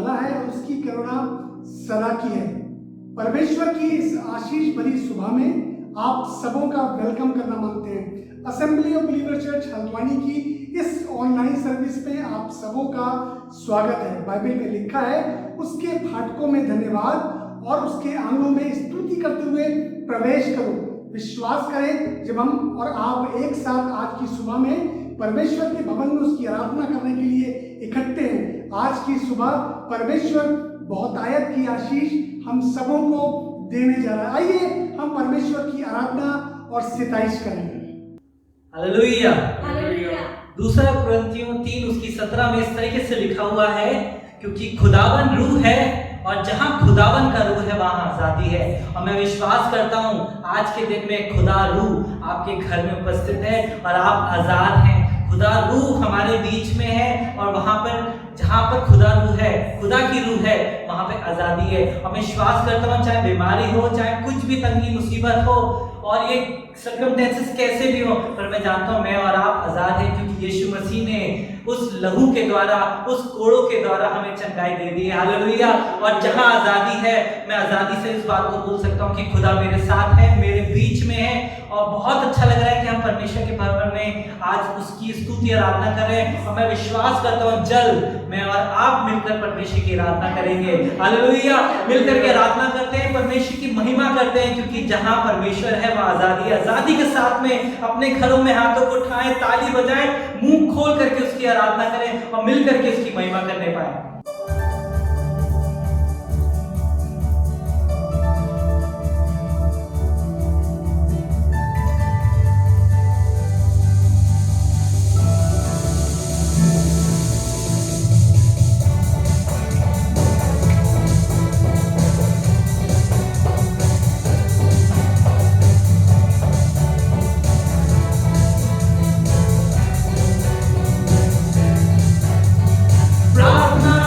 भला है और उसकी करुणा सदा की है। परमेश्वर की इस आशीष भरी सुबह में आप सबों का वेलकम करना मांगते हैं। Assembly of believer church Haldwani की इस ऑनलाइन सर्विस में आप सबों का स्वागत है। बाइबल में लिखा है, उसके फाटकों में धन्यवाद और उसके आंगनों में स्तुति करते हुए प्रवेश करो। विश्वास करें, जब हम और आप एक साथ आज की सुबह में परमेश्वर के भवन में उसकी आराधना करने के लिए इकट्ठे हैं, आज की सुबह परमेश्वर बहुतायत की आशीष हम सबों को देने जा रहा है। आइए हम परमेश्वर की आराधना और सिताइश करें। हालेलुया। हालेलुया। दूसरा कुरिन्थियों 3 उसकी 17 में इस तरीके से लिखा हुआ है, क्योंकि खुदावन रूह है और जहां खुदावन का रूह है वहां आजादी है। और मैं विश्वास करता हूं आज के दिन में खुदा रूह आपके घर में उपस्थित है और आप आजाद हैं। खुदा रूह हमारे बीच में है और वहां पर जहां पर खुदा रूह है, खुदा की रूह है, वहां पे आजादी है। और मैं विश्वास करता हूं चाहे बीमारी हो, चाहे कुछ भी तंगी मुसीबत हो और ये सर्कमस्टेंसेस कैसे भी हो, पर मैं जानता हूं मैं और आप आजाद हैं, क्योंकि यीशु मसीह ने उस लहू के द्वारा, उस कोड़ों के द्वारा हमें चंगाई दे दी है। हालेलुया। और जहां आजादी है, मैं आजादी से इस बात को बोल सकता हूं कि खुदा मेरे साथ है, मेरे बीच में है। और बहुत अच्छा लग रहा है कि हम परमेश्वर के भवन में आज उसकी स्तुति आराधना करें। और मैं विश्वास करता हूं जल्द मैं और आप मिलकर परमेश्वर की आराधना करेंगे। हालेलुया। मिलकर के आराधना करते हैं, परमेश्वर की महिमा करते हैं, क्योंकि जहां परमेश्वर है वहां आजादी है। आजादी के साथ में अपने घरों में हाथों को उठाएं, ताली बजाएं, मुंह खोल करके उसकी आराधना करें और मिलकर के उसकी महिमा करने पाए। प्रार्थना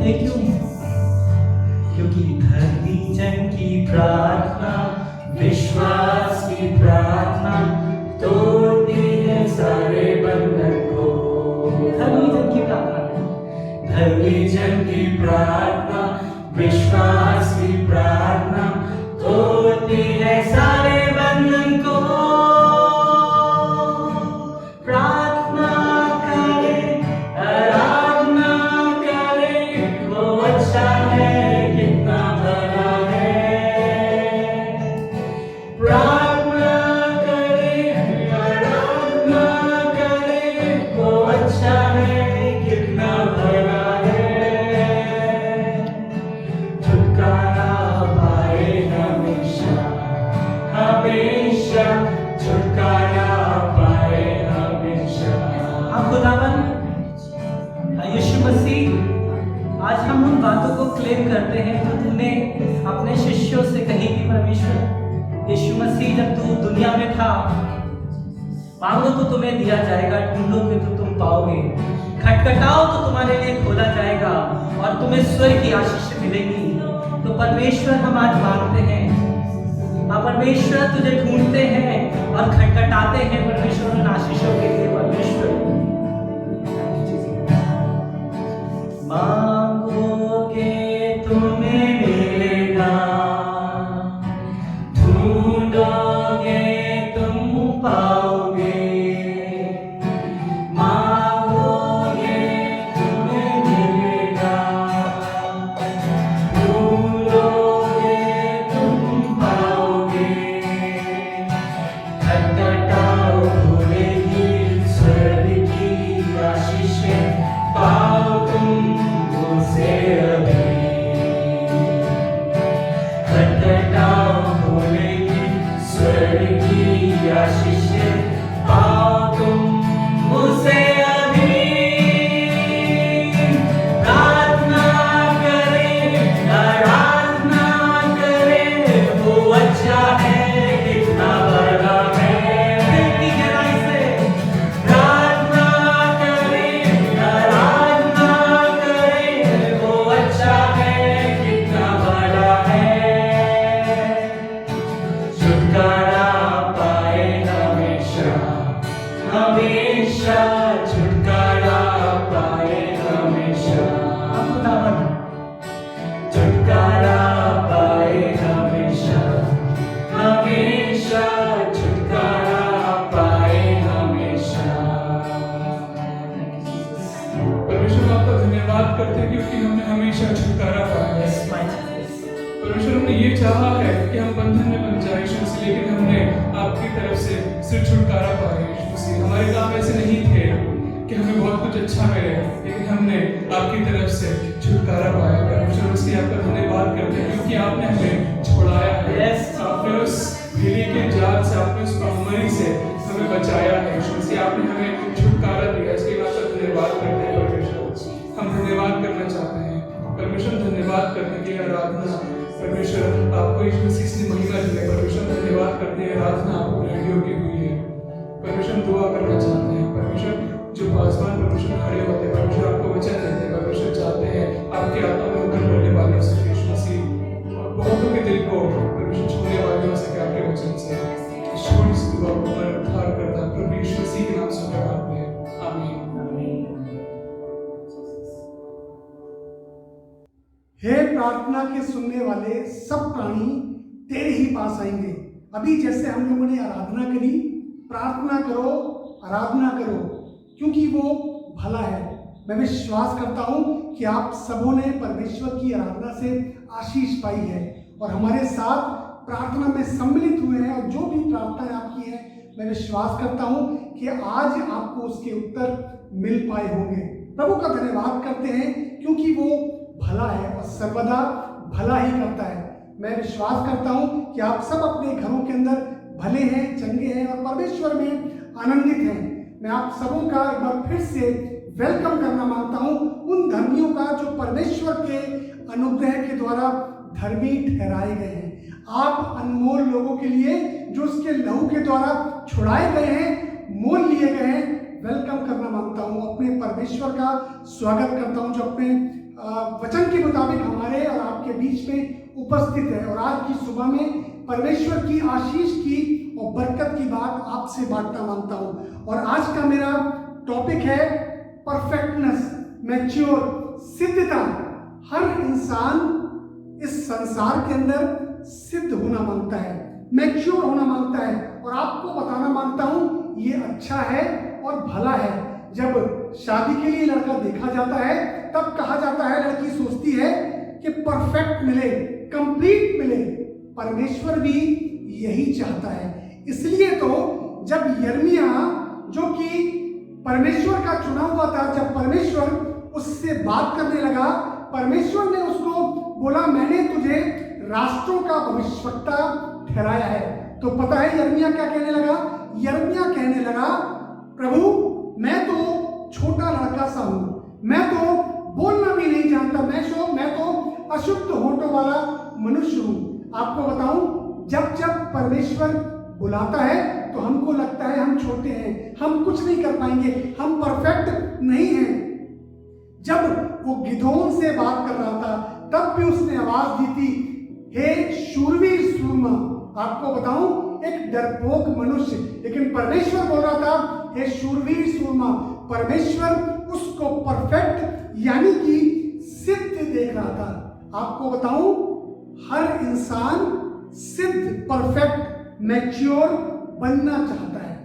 बोले क्यों? क्योंकि धर्मी जन की प्रार्थना, विश्वास की प्रार्थना तोड़ती है सारे बंधन को। धर्मी जन की प्रार्थना, धर्मी जन की प्रार्थना, विश्वास की प्रार्थना तोड़ती है सारे बंधन को। प्रार्थना करें, आराधना करें, वो अच्छा है, कितना भला है। प्रार्थना करें, आराधना करें, वो अच्छा है, कितना भला है। छुटकारा पाए हमेशा, हमेशा छुटकारा पाए हमेशा। हाँ खुदावन यीशु मसीह, आज हम उन बातों को क्लेम करते हैं जो तूने अपने शिष्यों से कही थी। परमेश्वर यीशु मसीह, जब तू दुनिया में था, मांगो तो तुम्हें दिया जाएगा, ढूंढोगे तो तुम पाओगे, खटखटाओ तो तुम्हारे लिए खोला जाएगा और तुम्हें स्वर्ग की आशीष मिलेगी। तो परमेश्वर हम आज मांगते हैं, परमेश्वर तुझे ढूंढते हैं और खटखटाते हैं परमेश्वर उन आशीषों के लिए। परमेश्वर मांगोगे तुम्हें मिलेगा, ढूंढोगे तुम पाओगे, मांगोगे तुम्हें मिलेगा, ढूंढोगे तुम पाओगे, खटखटाओ खुलेगी स्वर्ग की आशीषें, पाओ तुम उसे अभी। खटखटाओ खुलेगी स्वर्ग की आशीषें, पाओ तुम उसे अभी। प्रार्थना करें, आराधना करें, वो अच्छा है, कितना बड़ा है। दिल की गहराई से प्रार्थना करें, आराधना करें, वो अच्छा है, कितना बड़ा है। छुटकारा पाए हमेशा, हमेशा छुटकारा पाए हमेशा। छुटकारा पाए हमेशा, हमेशा छुटकारा पाए हमेशा। परमेश्वर आपका धन्यवाद करते हैं क्योंकि हमने हमेशा छुटकारा पाया है। परमेश्वर हमने ये चाहा है कि हम बंधन में बन जाए यीशु मसीह, लेकिन हमने आपकी तरफ से सिर्फ छुटकारा पाया यीशु मसीह। हमारे काम ऐसे नहीं थे कि हमें बहुत कुछ अच्छा मिले, लेकिन हमने आपकी तरफ से छुटकारा पाया। परमेश्वर मसीह आपका धन्यवाद करते हैं क्योंकि आपने हमें छुड़ाया है। आपने उस भेड़ी के जाल से, आपने उस महामारी से हमें बचाया है यीशु मसीह। आपने हमें छुटकारा दिया, इसके लिए आपका धन्यवाद करते हैं परमेश्वर। हम धन्यवाद करना चाहते हैं परमेश्वर, धन्यवाद करने के लिए आराधना परमेश्वर आपको यीशु मसीह से महिमा दी है। परमेश्वर धन्यवाद करते हैं, आराधना आपको रेडियो की हुई है। परमेश्वर दुआ करना चाहते हैं परमेश्वर, जो पासवान परमेश्वर खड़े होते हैं, परमेश्वर आपको वचन देते हैं, परमेश्वर चाहते हैं आपके आत्मा में उतर पड़ने वाले हो सके यीशु मसीह, और बहुतों के दिल को परमेश्वर छूने वाले हो सके आपके वचन से। ईश्वर इस दुआ को मैं उद्धार करता हूं प्रभु यीशु मसीह के नाम से प्रार्थना है, आमीन। हे प्रार्थना के सुनने वाले सब प्राणी तेरे ही पास आएंगे। अभी जैसे हम लोगों ने आराधना करी, प्रार्थना करो, आराधना करो, क्योंकि वो भला है। मैं विश्वास करता हूँ कि आप सबों ने परमेश्वर की आराधना से आशीष पाई है और हमारे साथ प्रार्थना में सम्मिलित हुए हैं, और जो भी प्रार्थनाएं आपकी है, मैं विश्वास करता हूँ कि आज आपको उसके उत्तर मिल पाए होंगे। प्रभु का धन्यवाद करते हैं क्योंकि वो भला है और सर्वदा भला ही करता है। मैं विश्वास करता हूँ कि आप सब अपने घरों के अंदर भले हैं, चंगे हैं और परमेश्वर में आनंदित हैं। मैं आप सबों का एक बार फिर से वेलकम करना मांगता हूँ, उन धर्मियों का जो परमेश्वर के अनुग्रह के द्वारा धर्मी ठहराए गए हैं। आप अनमोल लोगों के लिए जो उसके लहू के द्वारा छुड़ाए गए हैं, मोल लिए गए हैं, वेलकम करना मांगता हूँ। अपने परमेश्वर का स्वागत करता हूँ जो अपने वचन के मुताबिक हमारे और आपके बीच में उपस्थित है और आज की सुबह में परमेश्वर की आशीष की और बरकत की बात आपसे बांटना मांगता हूँ। और आज का मेरा टॉपिक है परफेक्टनेस, मैच्योर, सिद्धता। हर इंसान इस संसार के अंदर सिद्ध होना मांगता है, मैच्योर होना मांगता है और आपको बताना मांगता हूँ ये अच्छा है और भला है। जब शादी के लिए लड़का देखा जाता है तब कहा जाता है, लड़की सोचती है कि परफेक्ट मिले, कंप्लीट मिले। परमेश्वर भी यही चाहता है। इसलिए तो जब यिर्मयाह जो कि परमेश्वर का चुना हुआ था, जब परमेश्वर उससे बात करने लगा, परमेश्वर ने उसको बोला मैंने तुझे राष्ट्रों का भविष्यवक्ता ठहराया है। तो पता है यिर्मयाह क्या कहने लगा? यिर्मयाह कहने लगा, प्रभु मैं तो छोटा लड़का सा हूं, मैं तो बोलना भी नहीं जानता, मैं तो अशुद्ध होठों वाला मनुष्य हूं। आपको बताऊं, जब जब परमेश्वर बुलाता है तो हमको लगता है हम छोटे हैं, हम कुछ नहीं कर पाएंगे, हम परफेक्ट नहीं हैं। जब वो गिदोन से बात कर रहा था तब भी उसने आवाज दी थी, हे शूरवीर सूरमा। आपको बताऊं, एक डरपोक मनुष्य, लेकिन परमेश्वर बोल रहा था हे शूरवीर सूरमा। परमेश्वर उसको परफेक्ट यानी कि सिद्ध देख रहा था। आपको बताऊं, हर इंसान सिद्ध, परफेक्ट, मैच्योर बनना चाहता है।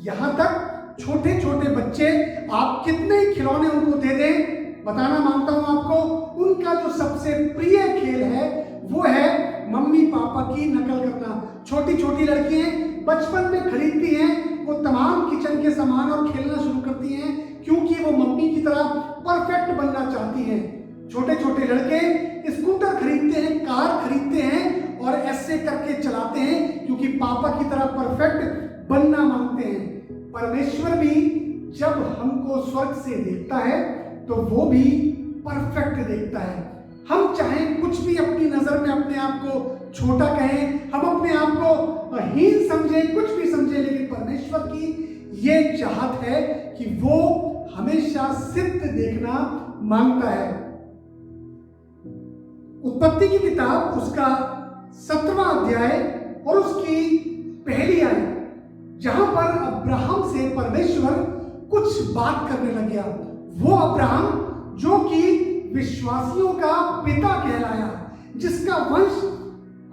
यहां तक छोटे छोटे बच्चे, आप कितने खिलौने उनको दे दें, बताना मांगता हूं आपको, उनका जो सबसे प्रिय खेल है वो है मम्मी पापा की नकल करना। छोटी छोटी लड़कियां बचपन में खरीदती हैं वो तमाम किचन के सामान और खेलना शुरू करती हैं क्योंकि वो मम्मी की तरह परफेक्ट बनना चाहती हैं। छोटे छोटे लड़के स्कूटर खरीदते हैं, कार खरीदते हैं और ऐसे करके चलाते हैं क्योंकि पापा की तरह परफेक्ट बनना मांगते हैं। परमेश्वर भी जब हमको स्वर्ग से देखता है तो वो भी परफेक्ट देखता है। हम चाहे कुछ भी अपनी नजर में अपने आप को छोटा कहें, हम अपने आप को हीन समझें, कुछ भी समझें, लेकिन परमेश्वर की ये चाहत है कि वो हमेशा सिद्ध देखना मांगता है। उत्पत्ति की किताब उसका 17वां अध्याय और उसकी पहली आयत, जहां पर अब्राहम से परमेश्वर कुछ बात करने लग गया। वो अब्राहम जो कि विश्वासियों का पिता कहलाया, जिसका वंश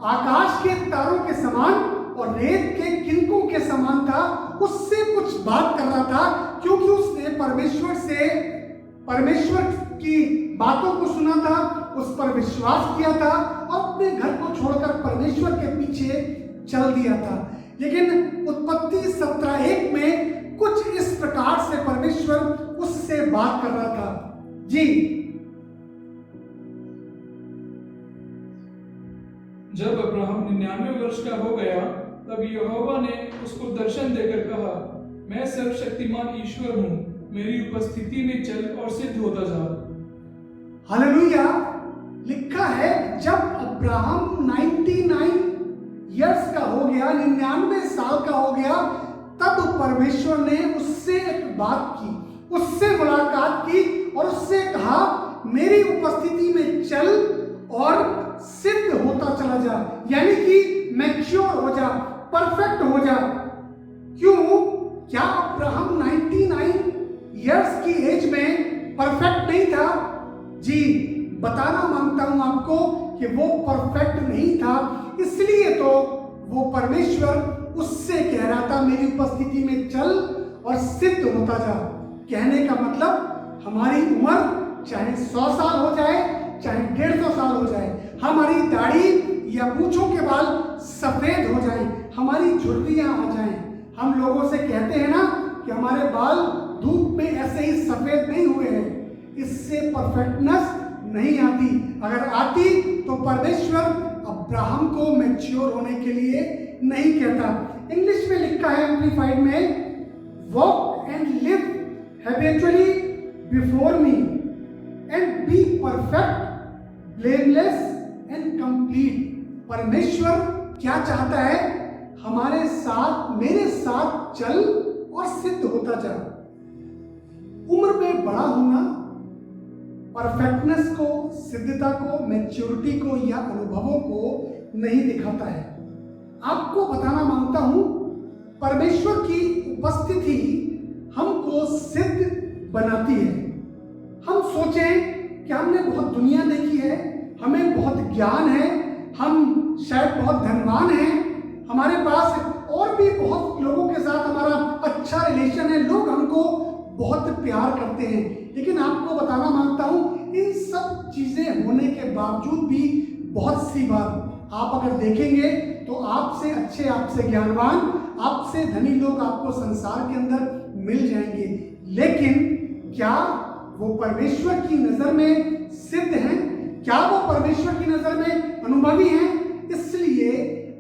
आकाश के तारों के समान और रेत के किनकों के समान था, उससे कुछ बात कर रहा था क्योंकि उसने परमेश्वर की बातों को सुना था, उस पर विश्वास किया था और अपने घर को छोड़कर परमेश्वर के पीछे चल दिया था। लेकिन उत्पत्ति 17:1 में कुछ इस प्रकार से परमेश्वर उससे बात कर रहा था। जी, जब अब्राहम 99 वर्ष का हो गया तब यहोवा ने उसको दर्शन देकर कहा, मैं सर्वशक्तिमान ईश्वर हूँ, मेरी उपस्थिति में चल और सिद्ध होता जा। हालेलुया। लिखा है जब अब्राहम 99 इयर्स का हो गया, 99 साल का हो गया, तब परमेश्वर ने उससे एक बात की, उससे मुलाकात की और उससे कहा मेरी उपस्थिति में चल और सिद्ध होता चला जा, यानी कि मैच्योर हो जा, परफेक्ट हो जा। क्यों? क्या अब्राहम 99 इयर्स की एज में परफेक्ट नहीं था? जी, बताना मांगता हूं आपको कि वो परफेक्ट नहीं था, इसलिए तो वो परमेश्वर उससे कह रहा था मेरी उपस्थिति में चल और सिद्ध होता जा। कहने का मतलब हमारी उम्र चाहे 100 साल हो जाए, चाहे 150 साल हो जाए, हमारी दाढ़ी या मूंछों के बाल सफेद हो जाएं, हमारी झुर्रियां आ जाएं, हम लोगों से कहते हैं ना कि हमारे बाल धूप में ऐसे ही सफेद नहीं हुए हैं, इससे परफेक्टनेस नहीं आती। अगर आती तो परमेश्वर अब्राहम को मैच्योर होने के लिए नहीं कहता। इंग्लिश में लिखा है एम्प्लीफाइड में, walk and live habitually before me and be perfect, blameless and complete. परमेश्वर क्या चाहता है? हमारे साथ, मेरे साथ चल और सिद्ध होता जा। उम्र में बड़ा होना परफेक्टनेस को, सिद्धता को, मैच्योरिटी को या अनुभवों को नहीं दिखाता है। आपको बताना मांगता हूं, परमेश्वर की उपस्थिति हमको सिद्ध बनाती है। हम सोचें कि हमने बहुत दुनिया देखी है, हमें बहुत ज्ञान है, हम शायद बहुत धनवान हैं, हमारे पास और भी बहुत लोगों के साथ हमारा अच्छा रिलेशन है, लोग हमको बहुत प्यार करते हैं। लेकिन आपको बताना मांगता हूं, इन सब चीजें होने के बावजूद भी बहुत सी बार आप अगर देखेंगे तो आपसे अच्छे, आपसे ज्ञानवान, आपसे धनी लोग आपको संसार के अंदर मिल जाएंगे। लेकिन क्या वो परमेश्वर की नजर में सिद्ध हैं? क्या वो परमेश्वर की नजर में अनुभवी हैं? इसलिए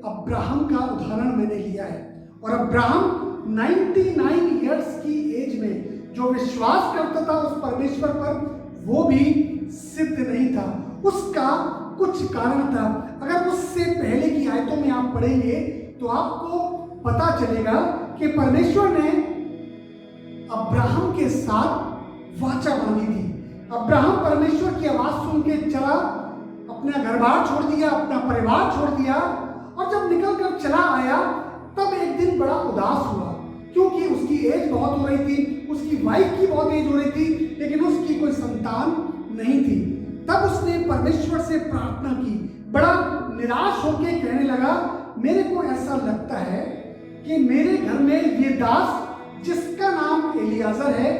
अब्राहम का उदाहरण मैंने लिया है। और अब्राहम 99 इयर्स की एज में जो विश्वास करता था उस परमेश्वर पर, वो भी सिद्ध नहीं था। उसका कुछ कारण था। अगर उससे पहले की आयतों में आप पढ़ेंगे तो आपको पता चलेगा कि परमेश्वर ने अब्राहम के साथ वाचा बांधी थी। अब्राहम परमेश्वर की आवाज सुन के चला, अपना घर बार छोड़ दिया, अपना परिवार छोड़ दिया, और जब निकल कर चला आया तब एक दिन बड़ा उदास हुआ, क्योंकि उसकी एज बहुत हो रही थी, उसकी वाइफ की बहुत एज हो रही थी, लेकिन उसकी कोई संतान नहीं थी। तब उसने परमेश्वर से प्रार्थना की, बड़ा निराश होकर कहने लगा, मेरे को ऐसा लगता है कि मेरे घर में ये दास जिसका नाम एलियाजर है,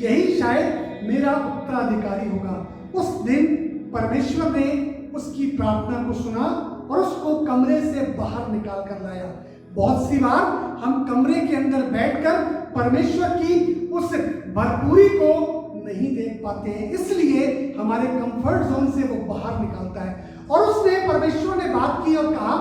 यही शायद मेरा उत्तराधिकारी होगा। उस दिन परमेश्वर ने उसकी प्रार्थना को सुना और उसको कमरे से बाहर निकाल कर लाया। बहुत सी बार हम कमरे के अंदर बैठकर परमेश्वर की उस भरपूरी को नहीं देख पाते हैं, इसलिए हमारे कंफर्ट जोन से वो बाहर निकालता है। और उसने, परमेश्वर ने बात की और कहा,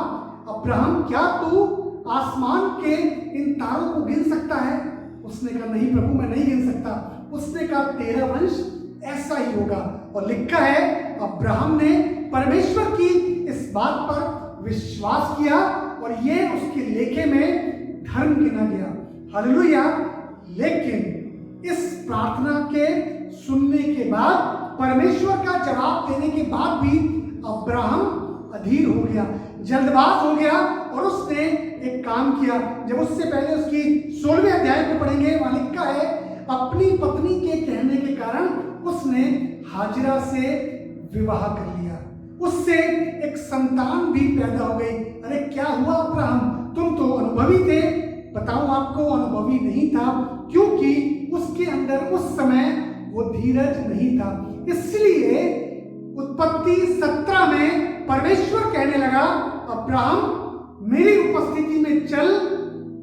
अब्राहम क्या तू आसमान के इन तारों को गिन सकता है? उसने कहा, नहीं प्रभु, मैं नहीं गिन सकता। उसने कहा, तेरा वंश ऐसा ही होगा। और लिखा है, अब्राहम ने परमेश्वर की इस बात पर विश्वास किया और ये उसके लेखे में धर्म गिना गया। हालेलुया। लेकिन इस प्रार्थना के सुनने के बाद, परमेश्वर का जवाब देने के बाद भी अब्राहम अधीर हो गया, जल्दबाज हो गया, और उसने एक काम किया। जब उससे पहले उसकी 16वें अध्याय को पढ़ेंगे, वहां लिखा है, अपनी पत्नी के कहने के कारण उसने हाजिरा से विवाह कर लिया, उससे एक संतान भी पैदा हो गई। अरे क्या हुआ अब्राहम, तुम तो अनुभवी थे। बताऊं आपको, अनुभवी नहीं था, क्योंकि उसके अंदर उस समय वो धीरज नहीं था। इसलिए उत्पत्ति 17 में परमेश्वर कहने लगा, अब्राहम मेरी उपस्थिति में चल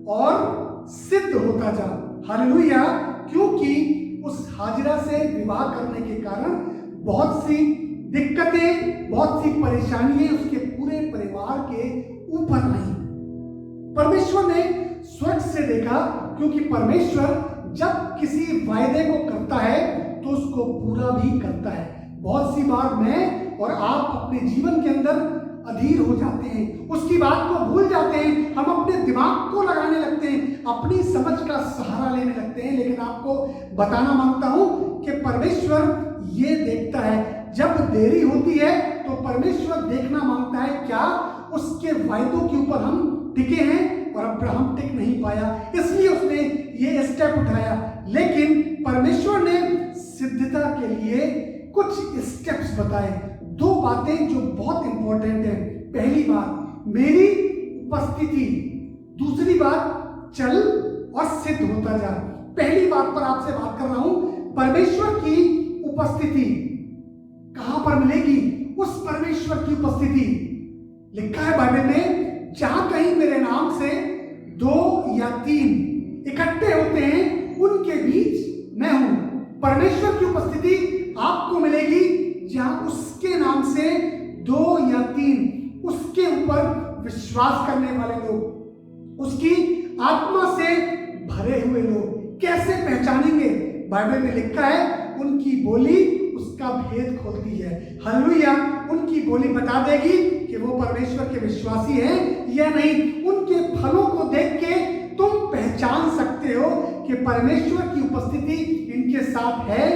और सिद्ध होता जा। हालेलुया। क्योंकि उस हाजिरा से विवाह करने के कारण बहुत सी दिक्कतें, बहुत सी परेशानियां उसके पूरे परिवार के ऊपर आई। परमेश्वर ने स्वर्ग से देखा, क्योंकि परमेश्वर जब किसी वायदे को करता है तो उसको पूरा भी करता है। बहुत सी बार मैं और आप अपने जीवन के अंदर अधीर हो जाते हैं, उसकी बात को भूल जाते हैं, हम अपने दिमाग को लगाने लगते हैं, अपनी समझ का सहारा लेने लगते हैं। लेकिन आपको बताना मांगता हूं कि परमेश्वर ये देखता है, जब देरी होती है तो परमेश्वर देखना मांगता है क्या उसके वायदों के ऊपर हम टिके हैं, और अब्राहम टिक नहीं पाया, इसलिए उसने ये स्टेप उठाया। लेकिन परमेश्वर ने सिद्धता के लिए कुछ स्टेप्स बताए, दो बातें जो बहुत इंपॉर्टेंट है। पहली बात, मेरी उपस्थिति, दूसरी बात, चल और सिद्ध होता जा। पहली बात पर आपसे बात कर रहा हूं, परमेश्वर की उपस्थिति कहां पर मिलेगी? उस परमेश्वर की उपस्थिति, लिखा है बाइबल में, जहां कहीं मेरे नाम से 2 या 3 इकट्ठे होते हैं, उनके बीच मैं हूं। परमेश्वर की उपस्थिति आपको मिलेगी जहां उसके नाम से 2 या 3 उसके ऊपर विश्वास करने वाले लोग, उसकी आत्मा से भरे हुए लोग। कैसे पहचानेंगे? बाइबल में लिखा है, उनकी बोली उसका भेद खोलती है। हालेलुया। उनकी बोली बता देगी कि वो परमेश्वर के विश्वासी हैं या नहीं। उनके फलों को देख के तुम पहचान सकते हो कि परमेश्वर की उपस्थिति इनके साथ है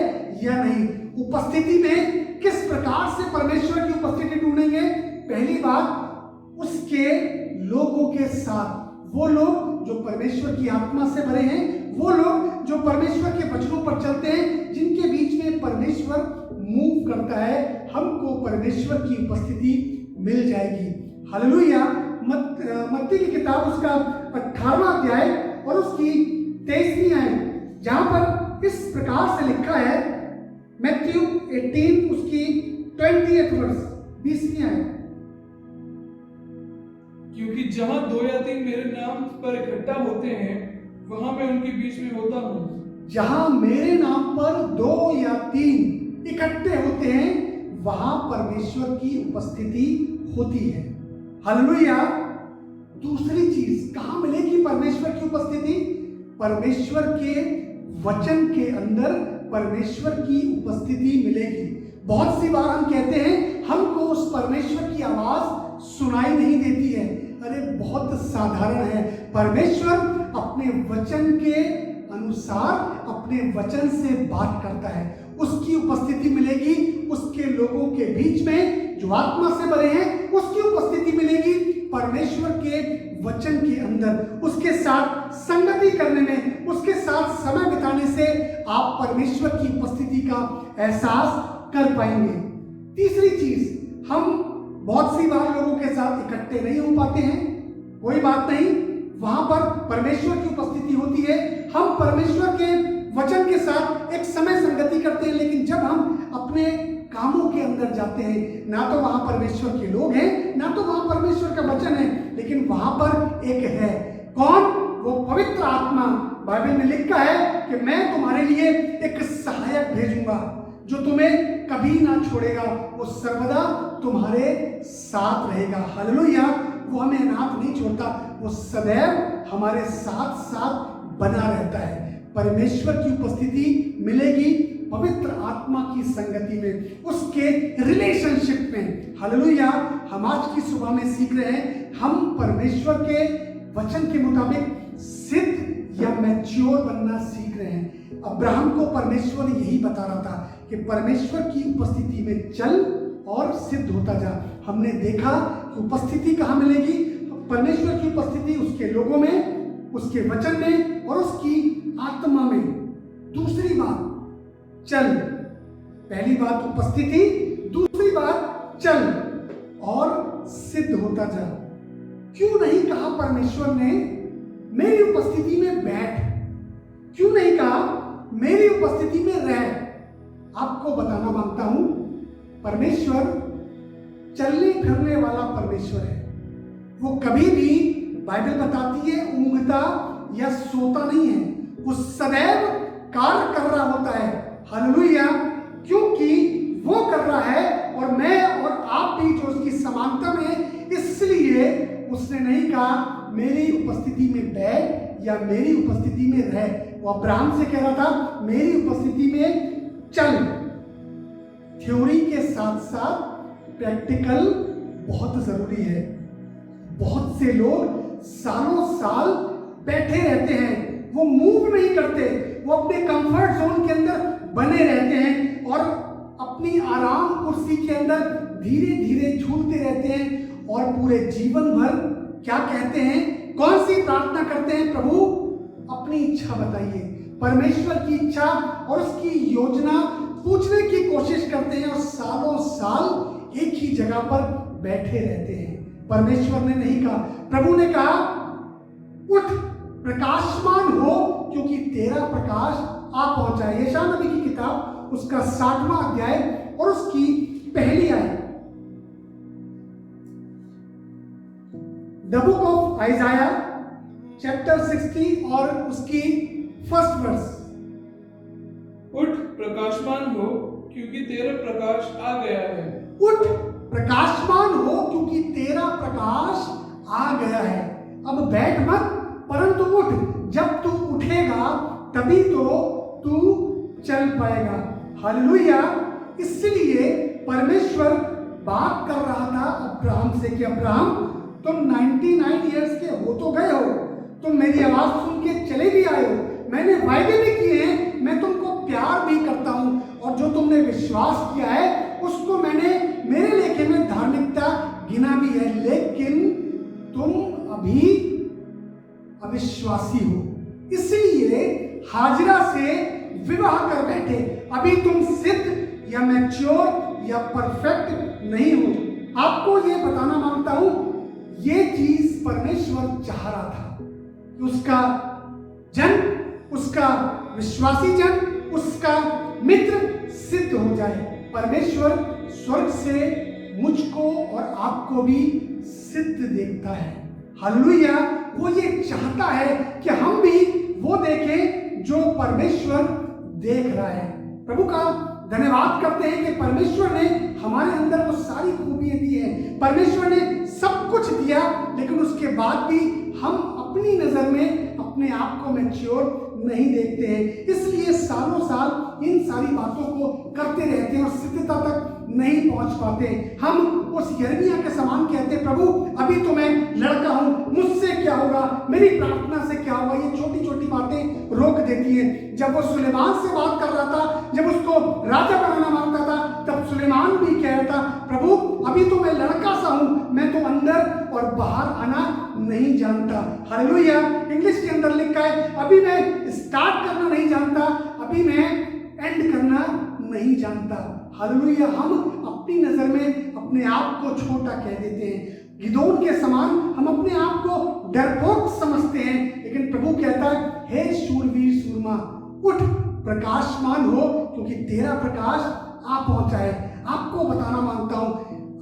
या नहीं। उपस्थिति में किस प्रकार से परमेश्वर की उपस्थिति ढूंढेंगे? पहली बात, उसके लोगों के साथ, वो लोग जो परमेश्वर की आत्मा से भरे हैं, वो लोग जो परमेश्वर के वचनों पर चलते हैं, जिनके बीच में परमेश्वर मूव करता है, हमको परमेश्वर की उपस्थिति मिल जाएगी। हालेलुया। मत्ती की किताब उसका 18वां अध्याय और उसकी 23वीं आयत, जहां पर इस प्रकार से लिखा है, मैथ्यू 18 उसकी 20th वर्स, 20वीं आयत। क्योंकि जहां 2 या 3 मेरे नाम पर इकट्ठा होते हैं, वहां मैं उनके बीच में होता हूं। जहां मेरे नाम पर 2 या 3 इकट्ठे होते हैं, वहां परमेश्वर की उपस्थिति होती है। हालेलुया। दूसरी चीज कहां मिलेगी परमेश्वर की उपस्थिति? परमेश्वर के वचन के अंदर परमेश्वर की उपस्थिति मिलेगी। बहुत सी बार हम कहते हैं हमको उस परमेश्वर की आवाज सुनाई नहीं देती है। अरे बहुत साधारण है, परमेश्वर अपने वचन के अनुसार अपने वचन से बात करता है। उसकी उपस्थिति मिलेगी उसके लोगों के बीच में जो आत्मा से भरे हैं, उसकी उपस्थिति मिलेगी परमेश्वर के वचन के अंदर। उसके साथ संगति करने में, उसके साथ समय बिताने से आप परमेश्वर की उपस्थिति का एहसास कर पाएंगे। तीसरी चीज, हम बहुत सी बार लोगों के साथ इकट्ठे नहीं हो पाते हैं, कोई बात नहीं, वहां पर परमेश्वर की उपस्थिति होती है। हम परमेश्वर के वचन के साथ एक समय संगति करते हैं, लेकिन जब हम अपने कामों के अंदर जाते हैं, ना तो वहां परमेश्वर के लोग हैं, ना तो वहां परमेश्वर का वचन है, लेकिन वहां पर एक है। कौन? वो पवित्र आत्मा। बाइबल में लिखा है कि मैं तुम्हारे लिए एक सहायक भेजूंगा जो तुम्हें कभी ना छोड़ेगा, वो सर्वदा तुम्हारे साथ रहेगा। हालेलुया। वो हमें अनाथ नहीं छोड़ता, वो सदैव हमारे साथ साथ बना रहता है। परमेश्वर की उपस्थिति मिलेगी पवित्र आत्मा की संगति में, उसके रिलेशनशिप में। हालेलुया। हम आज की सुबह में सीख रहे हैं, हम परमेश्वर के वचन के मुताबिक सिद्ध या मैच्योर बनना सीख रहे हैं। अब्राहम को परमेश्वर यही बता रहा था कि परमेश्वर की उपस्थिति में चल और सिद्ध होता जा। हमने देखा कि उपस्थिति कहाँ मिलेगी? परमेश्वर की उपस्थिति उसके लोगों में, उसके वचन में और उसकी आत्मा में। दूसरी बात, चल। पहली बात उपस्थिति, दूसरी बात चल और सिद्ध होता जा। क्यों नहीं कहा परमेश्वर ने मेरी उपस्थिति में बैठ? क्यों नहीं कहा मेरी उपस्थिति में रह? आपको बताना मांगता हूं, परमेश्वर चलने फिरने वाला परमेश्वर है। वो कभी भी, बाइबल बताती है, ऊँघता या सोता नहीं है, वो सदैव कार्य कर रहा होता है। हालेलुया। क्योंकि वो कर रहा है और मैं और आप भी जो उसकी समानता में, इसलिए उसने नहीं कहा मेरी उपस्थिति में बैठ या मेरी उपस्थिति में रह। वो अब्राहम से कह रहा था मेरी उपस्थिति में चल। थ्योरी के साथ साथ प्रैक्टिकल बहुत जरूरी है। बहुत से लोग सालों साल बैठे रहते हैं, वो मूव नहीं करते, वो अपने कंफर्ट जोन के अंदर बने रहते हैं और अपनी आराम कुर्सी के अंदर धीरे धीरे झूलते रहते हैं और पूरे जीवन भर क्या कहते हैं, कौन सी प्रार्थना करते हैं? प्रभु अपनी इच्छा बताइए। परमेश्वर की इच्छा और उसकी योजना पूछने की कोशिश करते हैं और सालों साल एक ही जगह पर बैठे रहते हैं। परमेश्वर ने नहीं कहा, प्रभु ने कहा उठ प्रकाशमान हो क्योंकि तेरा प्रकाश आ पहुंचा है। यशायाह नबी की किताब उसका 60वां अध्याय और उसकी पहली आयत। द बुक ऑफ आइजाया चैप्टर 60 और उसकी फर्स्ट वर्स। उठ प्रकाशमान हो क्योंकि तेरा प्रकाश आ गया है। उठ प्रकाशमान हो क्योंकि तेरा प्रकाश आ गया है। अब बैठ मत, परंतु उठ। जब तू उठेगा तभी तो तू चल पाएगा। हालेलुया। इसलिए परमेश्वर बात कर रहा था अब्राहम से कि अब्राहम तुम 99 इयर्स के हो तो गए हो, तुम मेरी आवाज सुन के चले भी आए हो, मैंने वायदे भी किए हैं, मैं तुमको प्यार भी करता हूं और जो तुमने विश्वास किया है उसको मैंने मेरे लेखे में धार्मिकता गिना भी है, लेकिन तुम अभी अविश्वासी हो, इसलिए हाजिरा से विवाह कर बैठे। अभी तुम सिद्ध या मैच्योर या परफेक्ट नहीं हो। आपको ये बताना मांगता हूं, ये चीज परमेश्वर चाह रहा था कि उसका जन, उसका विश्वासी जन, उसका मित्र सिद्ध हो जाए। परमेश्वर स्वर्ग से मुझको और आपको भी सिद्ध देखता है। हालेलुया। वो ये चाहता है कि हम भी वो देखें जो परमेश्वर देख रहा है। प्रभु का धन्यवाद करते हैं कि परमेश्वर ने हमारे अंदर वो सारी खूबियां दी हैं। परमेश्वर ने सब कुछ दिया, लेकिन उसके बाद भी हम अपनी नजर में अपने आप को मैच्योर नहीं देखते हैं, इसलिए सालों साल इन सारी बातों को करते रहते हैं और सिद्धता तक नहीं पहुंच पाते। हम उस यिर्मयाह के समान कहते हैं, प्रभु अभी तो मैं लड़का हूं, मुझसे क्या होगा, मेरी प्रार्थना से क्या होगा। ये छोटी छोटी बातें रोक देती हैं। जब वो सुलेमान से बात कर रहा था, जब उसको राजा बनाना मांगता था, तब सुलेमान भी कह रहा था, प्रभु अभी तो मैं लड़का सा हूं, मैं तो अंदर और बाहर आना नहीं जानता। हालेलुया। इंग्लिश के अंदर लिखा है, अभी मैं स्टार्ट करना नहीं जानता, अभी मैं एंड करना नहीं जानता। हालेलुया। हम अपनी नजर में अपने आप को छोटा कह देते हैं, गिदोन के समान हम अपने आप को डरपोक समझते हैं, लेकिन प्रभु कहता है, हे शूरवीर सूरमा, उठ प्रकाशमान हो, क्योंकि तेरा प्रकाश आ पहुंचा है। आपको बताना मांगता हूं,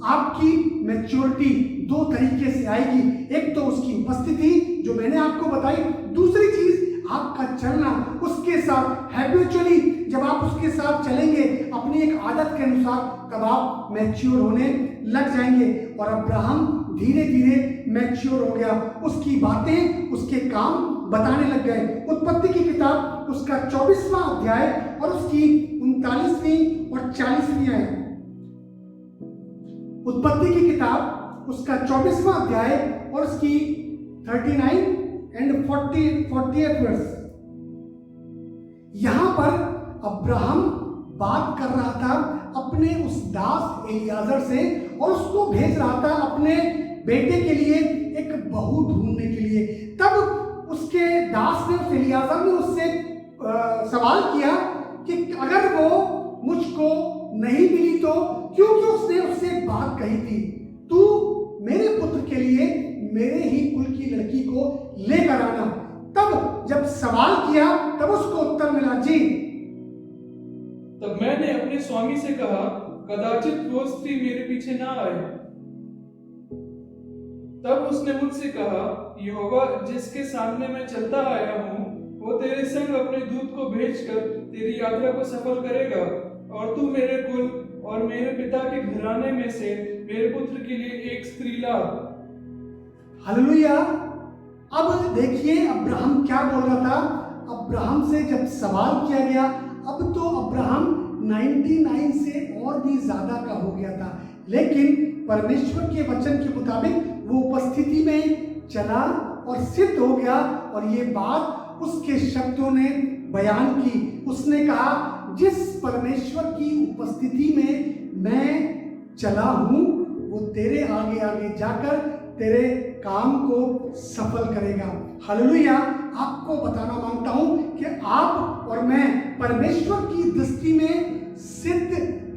आपकी मैच्योरिटी दो तरीके से आएगी। एक तो उसकी उपस्थिति जो मैंने आपको बताई, दूसरी चीज आपका चलना उसके साथ हैबिचुअली। जब आप उसके साथ चलेंगे अपनी एक आदत के अनुसार, तब आप मैच्योर होने लग जाएंगे। और अब्राहम धीरे धीरे मैच्योर हो गया, उसकी बातें, उसके काम बताने लग गए। उत्पत्ति की किताब उसका 24वां अध्याय और उसकी 39वीं और 40वीं आयत। उत्पत्ति की किताब उसका 24वां अध्याय और उसकी 39 एंड 48 वर्स। यहां पर अब्राहम बात कर रहा था अपने उस दास एलियाजर से और उसको भेज रहा था अपने बेटे के लिए एक बहू ढूंढने के लिए। तब उसके दास ने, उस एलियाजर ने उससे सवाल किया कि अगर वो मुझको नहीं मिली तो, क्योंकि उसने उससे एक बात कही थी, तू मेरे पुत्र के लिए मेरे ही कुल की लड़की को लेकर आना। तब जब सवाल किया तब उसको उत्तर मिला, जी। तब मैंने अपने स्वामी से कहा, कदाचित वो स्त्री मेरे पीछे ना आए। तब उसने मुझसे कहा, यहोवा जिसके सामने मैं चलता आया हूँ, वो तेरे संग अपने दूत को भेजकर तेरी यात्रा को सफल करेगा, और तू मेरे कुल और मेरे पिता के घराने में से मेरे पुत्र के लिए एक स्त्री ला। हालेलुया। अब देखिए अब्राहम क्या बोल रहा था। अब्राहम से जब सवाल किया गया, अब तो अब्राहम 99 से और भी ज्यादा का हो गया था, लेकिन परमेश्वर के वचन के मुताबिक वो उपस्थिति में चला और सिद्ध हो गया। और ये बात उसके शब्दों ने बयान की। उसने कहा, जिस परमेश्वर की उपस्थिति में मैं चला हूं, वो तेरे आगे आगे जाकर तेरे काम को सफल करेगा। हालेलुया। आपको बताना मांगता हूं कि आप और मैं परमेश्वर की दृष्टि में सिद्ध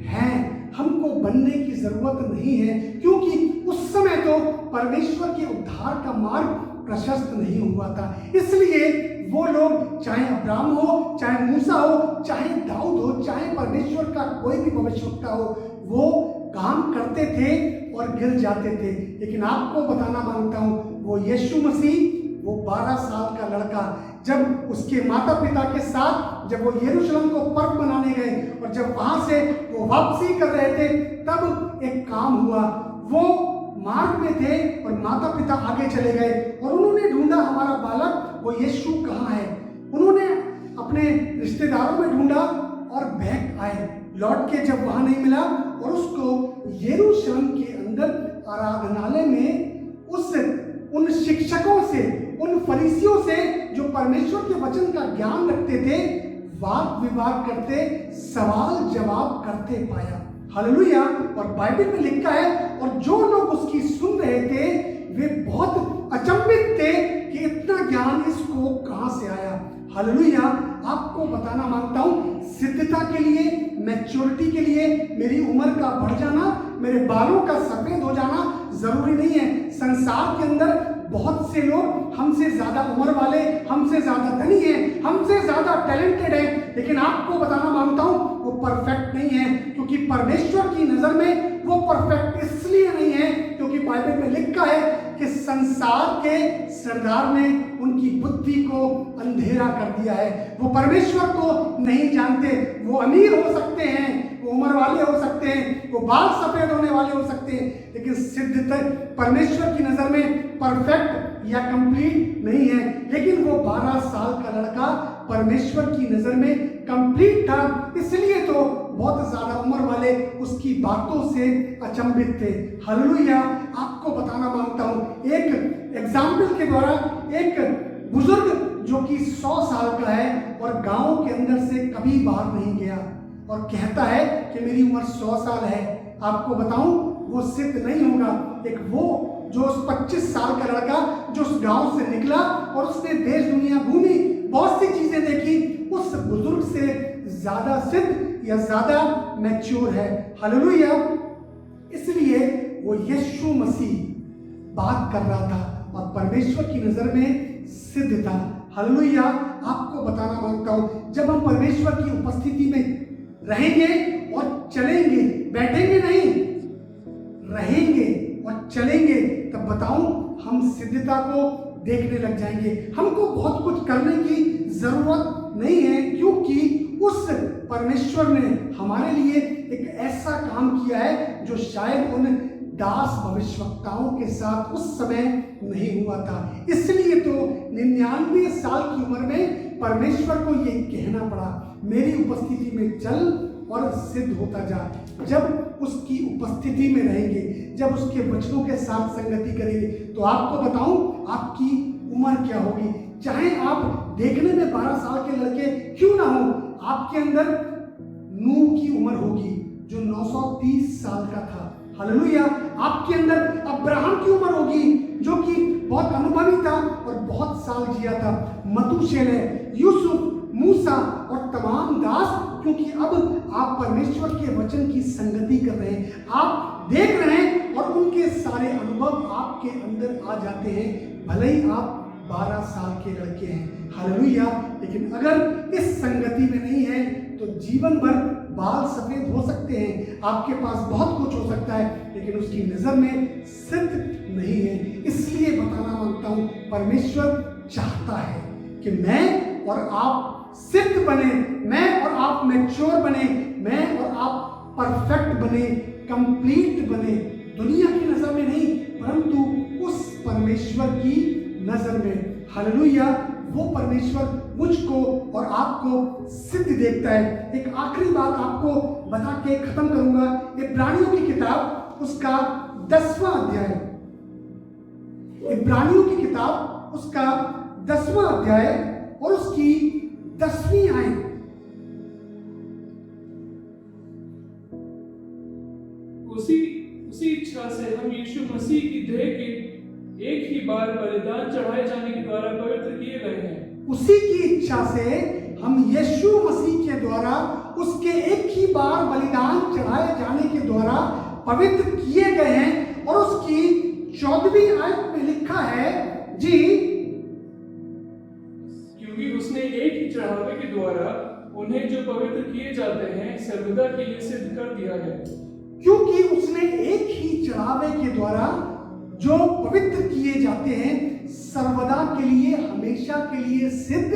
हैं। हमको बनने की जरूरत नहीं है, क्योंकि उस समय तो परमेश्वर के उद्धार का मार्ग प्रशस्त नहीं हुआ था। इसलिए वो लोग, चाहे अब्राहम हो, चाहे मूसा हो, चाहे दाऊद हो, चाहे परमेश्वर का कोई भी भविष्यवक्ता हो, वो काम करते थे और गिर जाते थे। लेकिन आपको बताना मांगता हूं, वो यीशु मसीह, वो 12 साल का लड़का, जब उसके माता पिता के साथ जब वो यरूशलेम को पर्व मनाने गए और जब वहां से वो वापसी कर रहे थे, तब एक काम हुआ। वो मार्ग में थे और माता पिता आगे चले गए और उन्होंने ढूंढा, हमारा बालक वो यीशु कहाँ है। उन्होंने अपने रिश्तेदारों में ढूंढा और बैक आए। लौट के जब वहां नहीं मिला और उसको यरूशलेम के अंदर आराधनालय में उन शिक्षकों से, उन फरीसियों से जो परमेश्वर के वचन का ज्ञान रखते थे, वाद विवाद करते, सवाल जवाब करते पाया। हालेलुया। और बाइबल में लिखा है, और जो लोग उसकी सुन रहे थे वे बहुत अचंभित थे कि इतना ज्ञान इसको कहां से आया। हालेलुया। आपको बताना मांगता हूं, सिद्धता के लिए, मैच्योरिटी के लिए मेरी उम्र का बढ़ जाना, मेरे बालों का सफेद हो जाना जरूरी नहीं है। संसार के अंदर बहुत से लोग हमसे ज्यादा उम्र वाले, हमसे ज्यादा धनी हैं, हमसे ज्यादा टैलेंटेड हैं, लेकिन आपको बताना मांगता हूं वो परफेक्ट नहीं है, क्योंकि परमेश्वर की नजर में वो परफेक्ट इसलिए नहीं है क्योंकि बाइबल में लिखा है कि संसार के सरदार ने उनकी बुद्धि को अंधेरा कर दिया है। वो परमेश्वर को नहीं जानते। वो अमीर हो सकते हैं, वो उम्र वाले हो सकते हैं, वो बाल सफेद होने वाले हो सकते हैं, लेकिन सिद्धता परमेश्वर की नजर में परफेक्ट या कंप्लीट नहीं है। लेकिन वो 12 साल का लड़का परमेश्वर की नजर में कंप्लीट था, इसलिए तो बहुत ज्यादा उम्र वाले उसकी बातों से अचंभित थे। हालेलुया। आपको बताना मांगता हूं, एक एग्जाम्पल के द्वारा, एक बुजुर्ग जो कि 100 साल का है और गांव के अंदर से कभी बाहर नहीं गया और कहता है कि मेरी उम्र 100 साल है, आपको बताऊं वो सिद्ध नहीं होगा। एक वो जो उस 25 साल का लड़का जो उस गांव से निकला और उसने देश दुनिया घूमी, बहुत सी चीजें देखी, उस बुजुर्ग से ज्यादा सिद्ध या ज्यादा मैच्योर है। हालेलुया। इसलिए वो यीशु मसीह बात कर रहा था और परमेश्वर की नजर में सिद्ध था। हालेलुया। आपको बताना मांगता हूं, जब हम परमेश्वर की उपस्थिति में रहेंगे और चलेंगे, बैठेंगे नहीं, रहेंगे और चलेंगे, तब बताऊं हम सिद्धता को देखने लग जाएंगे। हमको बहुत कुछ करने की जरूरत नहीं है, क्योंकि उस परमेश्वर ने हमारे लिए एक ऐसा काम किया है जो शायद उन दास भविष्यवक्ताओं के साथ उस समय नहीं हुआ था। इसलिए तो 99 साल की उम्र में परमेश्वर को ये कहना पड़ा, मेरी उपस्थिति में चल और सिद्ध होता जा। जब उसकी उपस्थिति में रहेंगे, जब उसके वचनों के साथ संगति करेंगे, तो आपको बताऊं आपकी उम्र क्या होगी। चाहे आप देखने में 12 साल के लड़के क्यों ना हो, आपके अंदर नूह की उम्र होगी जो 930 साल का था। हालेलुया। आपके अंदर अब्राहम की उम्र होगी जो कि बहुत अनुभवी था और बहुत साल जिया था। मतूशेलह, यूसुफ, मूसा और तमाम दास, क्योंकि अब आप परमेश्वर के वचन की संगति कर रहे हैं, आप देख रहे हैं और उनके सारे अनुभव आपके अंदर आ जाते हैं, भले ही आप 12 साल के लड़के हैं। हालेलुया। लेकिन अगर इस संगति में नहीं है तो जीवन भर बाल सफेद हो सकते हैं, आपके पास बहुत कुछ हो सकता है, लेकिन उसकी नजर में सिद्ध नहीं है। इसलिए बताना मांगता हूं, परमेश्वर चाहता है कि मैं और आप सिद्ध बने, मैं और आप मैच्योर बने, मैं और आप परफेक्ट बने, कंप्लीट बने, दुनिया की नजर में नहीं परंतु उस परमेश्वर की नजर में। हालेलुया। वो परमेश्वर मुझको और आपको सिद्ध देखता है। एक आखिरी बात आपको बता के खत्म करूंगा। इब्रानियों की किताब उसका 10वां अध्याय, इब्रानियों की किताब उसका 10वां अध्याय और उसकी 10वीं आयत। उसी इच्छा से हम यीशु मसीह की देह के एक ही बार बलिदान चढ़ाए जाने के द्वारा पवित्र किए गए हैं। उसी की इच्छा से हम यीशु मसीह के द्वारा उसके एक ही बार बलिदान चढ़ाए जाने के द्वारा पवित्र किए गए हैं। और उसकी 14वीं आयत में लिखा है जी, क्योंकि उसने एक ही चढ़ावे के द्वारा उन्हें जो पवित्र किए जाते हैं सर्वदा के लिए सिद्ध कर दिया है। क्योंकि उसने एक ही चढ़ावे के द्वारा जो पवित्र किए जाते हैं सर्वदा के लिए, हमेशा के लिए सिद्ध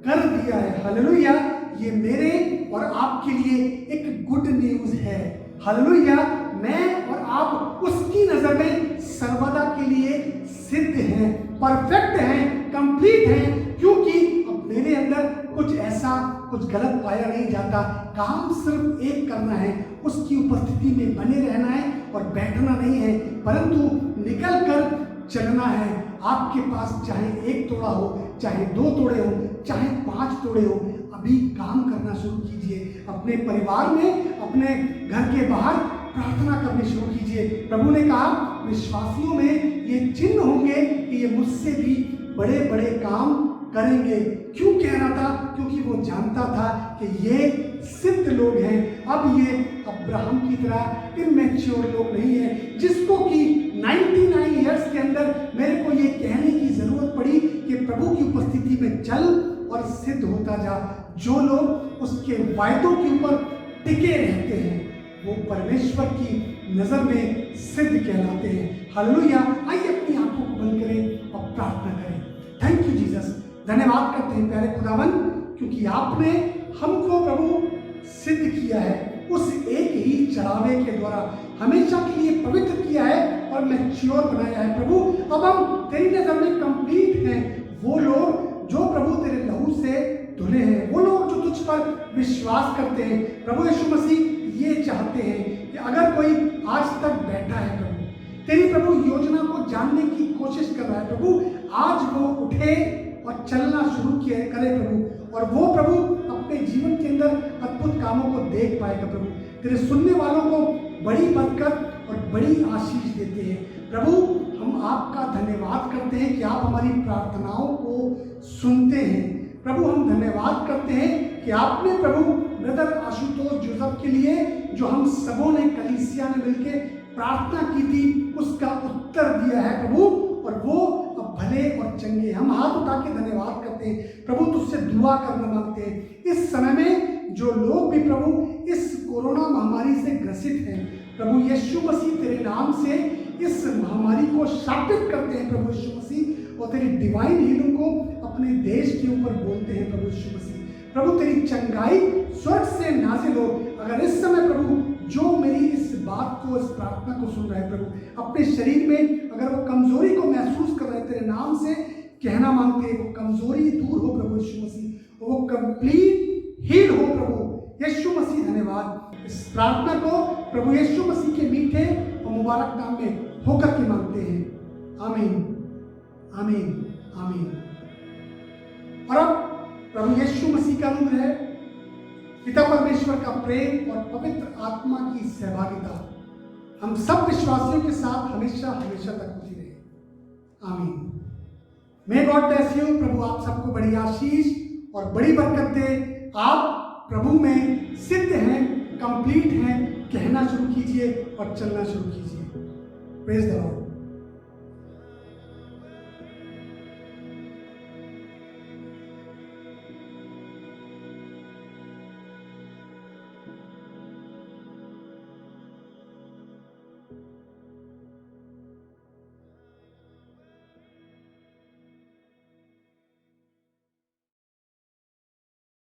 कर दिया है। हालेलुया। ये मेरे और आपके लिए एक गुड न्यूज है। हालेलुया। मैं और आप उसकी नजर में सर्वदा के लिए सिद्ध हैं, परफेक्ट हैं, कंप्लीट हैं, क्योंकि अब मेरे अंदर कुछ ऐसा कुछ गलत पाया नहीं जाता। काम सिर्फ एक करना है, उसकी उपस्थिति में बने रहना है और बैठना नहीं है, परंतु निकल कर चलना है। आपके पास चाहे 1 तोड़ा हो, चाहे 2 तोड़े हो, चाहे 5 तोड़े हो, अभी काम करना शुरू कीजिए। अपने परिवार में, अपने घर के बाहर प्रार्थना करनी शुरू कीजिए। प्रभु ने कहा विश्वासियों में ये चिन्ह होंगे कि ये मुझसे भी बड़े बड़े काम करेंगे। क्यों कह रहा था? क्योंकि वो जानता था कि ये सिद्ध लोग हैं। अब ये अब्राहम की तरह इमैच्योर लोग नहीं है, जिसको कि 99 ईयर्स के अंदर मेरे को ये कहने की जरूरत पड़ी कि प्रभु की उपस्थिति में चल और सिद्ध होता जा। जो लोग उसके वायदों के ऊपर टिके रहते हैं वो परमेश्वर की नजर में सिद्ध कहलाते हैं। हालेलुया। आइए अपनी आंखों को बंद करें और प्रार्थना करें। Thank you Jesus. धन्यवाद करते हैं प्यारे खुदावन, क्योंकि आपने हमको प्रभु सिद्ध किया है। उस एक ही चढ़ावे के द्वारा हमेशा के लिए पवित्र किया है और मैच्योर बनाया है। प्रभु अब हम तेरी नजर में कंप्लीट हैं। वो लोग जो प्रभु तेरे लहू से धुले हैं, वो लोग जो तुझ पर विश्वास करते हैं। प्रभु यीशु मसीह ये चाहते हैं कि अगर कोई आज तक बैठा है प्रभु, तेरी प्रभु योजना को जानने की कोशिश कर रहा है प्रभु, आज वो उठे और चलना शुरू करे प्रभु, और वो प्रभु अपने जीवन के अंदर अद्भुत कामों को देख पाएगा प्रभु। तेरे सुनने वालों को बड़ी बरकत और बड़ी आशीष देते हैं प्रभु। हम आपका धन्यवाद करते हैं कि आप हमारी प्रार्थनाओं को सुनते हैं प्रभु। हम धन्यवाद करते हैं कि आपने प्रभु ब्रदर आशुतोष जोसेफ के लिए जो हम सबों ने कलीसिया ने मिलकर प्रार्थना की थी उसका उत्तर दिया है प्रभु, और वो अब भले और चंगे। हम हाथ उठा के धन्यवाद करते हैं प्रभु, तुझसे दुआ करना मांगते हैं। इस समय में जो लोग भी प्रभु इस कोरोना महामारी से ग्रसित हैं प्रभु यीशु मसीह तेरे नाम से इस महामारी को शापित करते हैं प्रभु यीशु मसीह, और तेरी डिवाइन हीलिंग को अपने देश के ऊपर बोलते हैं प्रभु यीशु मसीह। प्रभु तेरी चंगाई स्वर्ग से नाजिल हो। अगर इस समय प्रभु जो मेरी इस बात को, इस प्रार्थना को सुन रहा है प्रभु, अपने शरीर में अगर वो कमजोरी को महसूस कर रहे हैं, तेरे नाम से कहना मांगते हैं वो कमजोरी दूर हो प्रभु यीशु मसीह, वो कंप्लीट हील हो प्रभु यीशु मसीह। धन्यवाद। इस प्रार्थना को प्रभु यीशु मसीह के मीठे और मुबारक नाम में होकर के मांगते हैं। आमीन, आमीन, आमीन। और अब प्रभु यीशु मसीह का अनुग्रह, पिता परमेश्वर का प्रेम और पवित्र आत्मा की सहभागिता हम सब विश्वासियों के साथ हमेशा हमेशा तक होती रहे। आमीन। May God bless you. प्रभु आप सबको बड़ी आशीष और बड़ी बरकत दे। आप प्रभु में सिद्ध हैं, कंप्लीट हैं, कहना शुरू कीजिए और चलना शुरू कीजिए। Praise the Lord.